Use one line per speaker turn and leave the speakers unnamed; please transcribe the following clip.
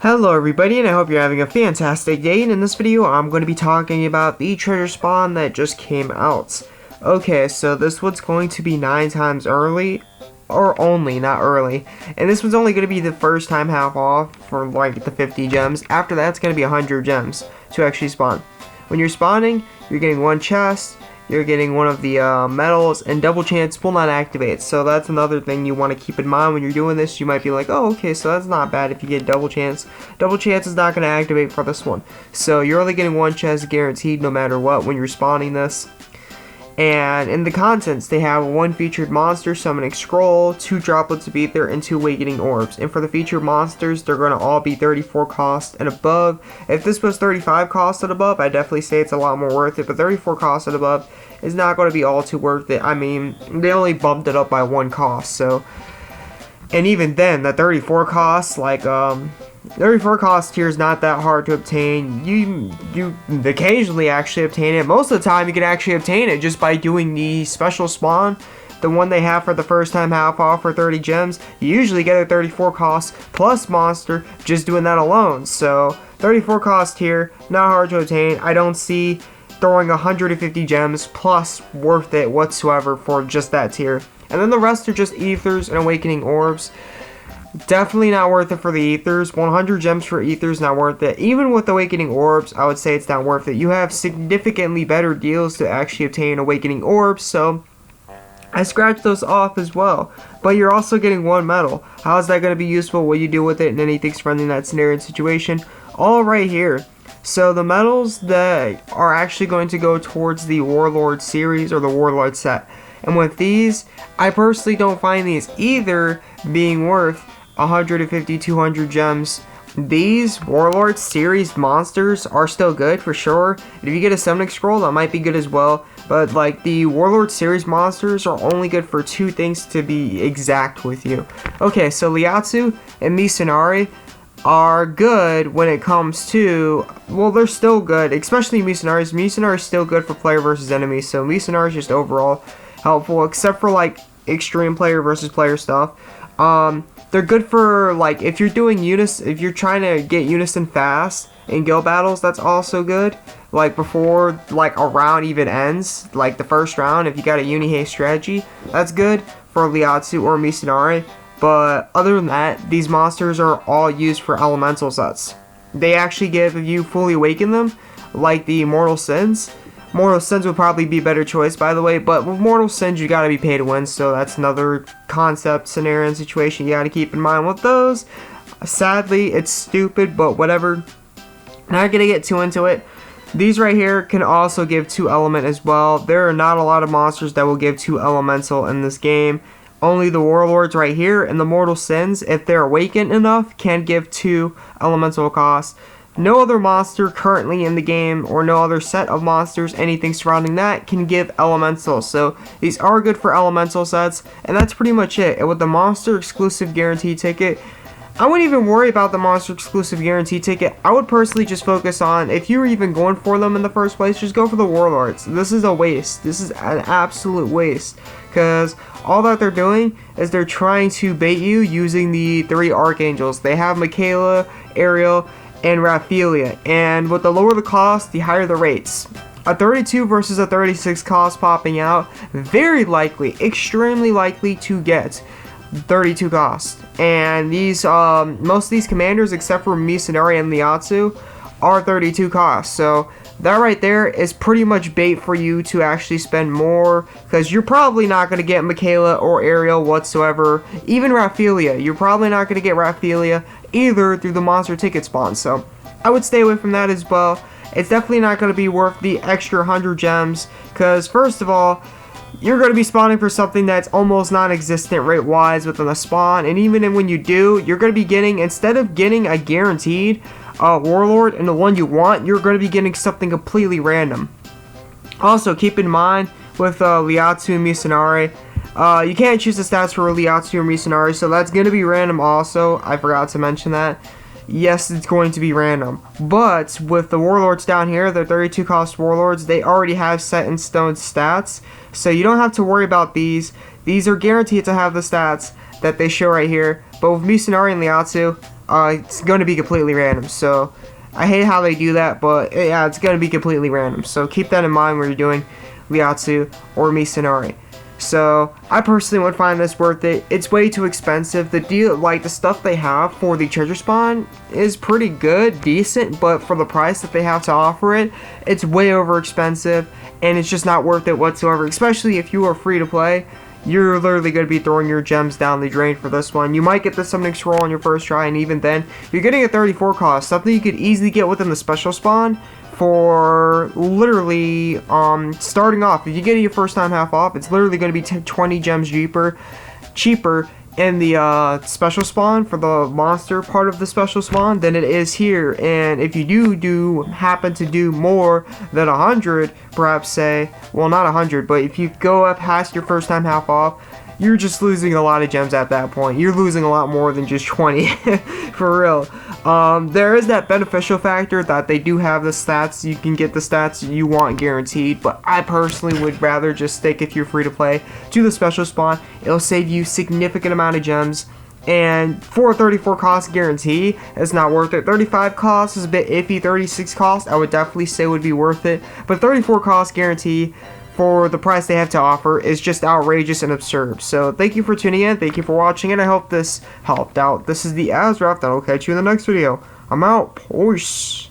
Hello everybody, and I hope you're having a fantastic day, and in this video I'm going to be talking about the treasure spawn that just came out. Okay, so this one's going to be 9 times early, or only, not early, and this one's only going to be the first time half off for like the 50 gems. After that it's going to be 100 gems to actually spawn. When you're spawning, you're getting 1 chest, you're getting one of the medals, and double chance will not activate. So that's another thing you want to keep in mind when you're doing this. You might be like, oh, okay, so that's not bad if you get double chance. Double chance is not going to activate for this one. So you're only getting 1 chest guaranteed no matter what when you're spawning this. And in the contents, they have 1 featured monster summoning scroll, 2 droplets of ether, and 2 awakening orbs. And for the featured monsters, they're going to all be 34 cost and above. If this was 35 cost and above, I'd definitely say it's a lot more worth it. But 34 cost and above is not going to be all too worth it. I mean, they only bumped it up by 1 cost. So, and even then, the 34 cost, like 34 cost here is not that hard to obtain. You occasionally actually obtain it. Most of the time you can actually obtain it just by doing the special spawn, the one they have for the first time half off for 30 gems. You usually get a 34 cost plus monster just doing that alone. So 34 cost here, not hard to obtain. I don't see throwing 150 gems plus worth it whatsoever for just that tier. And then the rest are just ethers and awakening orbs. Definitely not worth it for the ethers. 100 gems for ethers, not worth it. Even with awakening orbs, I would say it's not worth it. You have significantly better deals to actually obtain awakening orbs, so I scratched those off as well. But you're also getting 1 medal. How is that going to be useful? What you do with it and anything surrounding that scenario and situation? All right here. So the medals that are actually going to go towards the Warlord series or the Warlord set. And with these, I personally don't find these either being worth 150, 200 gems. These Warlord series monsters are still good for sure. If you get a summoning scroll, that might be good as well. But like the Warlord series monsters are only good for 2 things to be exact with you. Okay, so Liatsu and Misanari are good when it comes to, well, they're still good, especially Misanari. Misanari is still good for player versus enemy, so Misanari is just overall helpful, except for like extreme player versus player stuff. They're good for like if you're doing if you're trying to get Unison fast in guild battles, that's also good. Like before like a round even ends, like the first round, if you got a uni-haste strategy, that's good for Liatsu or Misanari. But other than that, these monsters are all used for elemental sets. They actually give, if you fully awaken them, like the Mortal Sins. Mortal Sins would probably be a better choice, by the way, but with Mortal Sins, you gotta be paid to win, so that's another concept, scenario, and situation you gotta keep in mind with those. Sadly, it's stupid, but whatever. Not gonna get too into it. These right here can also give 2 element as well. There are not a lot of monsters that will give 2 elemental in this game. Only the Warlords right here and the Mortal Sins, if they're awakened enough, can give 2 elemental costs. No other monster currently in the game, or no other set of monsters, anything surrounding that, can give elemental. So these are good for elemental sets, and that's pretty much it. And with the monster exclusive guarantee ticket, I wouldn't even worry about the monster exclusive guarantee ticket. I would personally just focus on, if you were even going for them in the first place, just go for the Warlords. This is a waste. This is an absolute waste. Because all that they're doing is they're trying to bait you using the 3 Archangels. They have Michaela, Ariel, and Raphaelia, and with the lower the cost, the higher the rates. A 32 versus a 36 cost popping out, very likely, extremely likely to get 32 cost. And these, most of these commanders, except for Misanari and Liatsu, are 32 cost. So that right there is pretty much bait for you to actually spend more, because you're probably not going to get Michaela or Ariel whatsoever. Even Raphaelia, you're probably not going to get Raphaelia either through the monster ticket spawn. So I would stay away from that as well. It's definitely not going to be worth the extra 100 gems, because first of all, you're going to be spawning for something that's almost non-existent rate-wise within the spawn, and even when you do, you're going to be getting, instead of getting a guaranteed Warlord and the one you want, you're going to be getting something completely random. Also, keep in mind with Liatsu and Misanari, you can't choose the stats for Liatsu or Misanari, so that's going to be random also. I forgot to mention that. Yes, it's going to be random. But with the Warlords down here, the 32 cost Warlords, they already have set in stone stats, so you don't have to worry about these. These are guaranteed to have the stats that they show right here. But with Misanari and Liatsu, it's going to be completely random. So I hate how they do that, but yeah, it's going to be completely random. So keep that in mind when you're doing Liatsu or Misanori. So I personally would find this worth it. It's way too expensive. The deal, like the stuff they have for the treasure spawn is pretty good, decent, but for the price that they have to offer it, it's way over expensive, and it's just not worth it whatsoever. Especially if you are free to play, you're literally going to be throwing your gems down the drain for this one. You might get the summoning scroll on your first try, and even then, you're getting a 34 cost, something you could easily get within the special spawn for literally starting off. If you get your first time half off, it's literally going to be 20 gems cheaper in the special spawn for the monster part of the special spawn than it is here. And if you do happen to do more than 100, perhaps say, well, not 100, but if you go up past your first time half off, you're just losing a lot of gems at that point. You're losing a lot more than just 20, for real. There is that beneficial factor that they do have the stats. You can get the stats you want guaranteed, but I personally would rather just stick, if you're free to play, to the special spawn. It'll save you significant amount of gems, and for a 34 cost guarantee, it's not worth it. 35 cost is a bit iffy. 36 cost, I would definitely say would be worth it, but 34 cost guarantee for the price they have to offer is just outrageous and absurd. So thank you for tuning in, thank you for watching, and I hope this helped out. This is the AzureWrath, and I'll catch you in the next video. I'm out. Peace.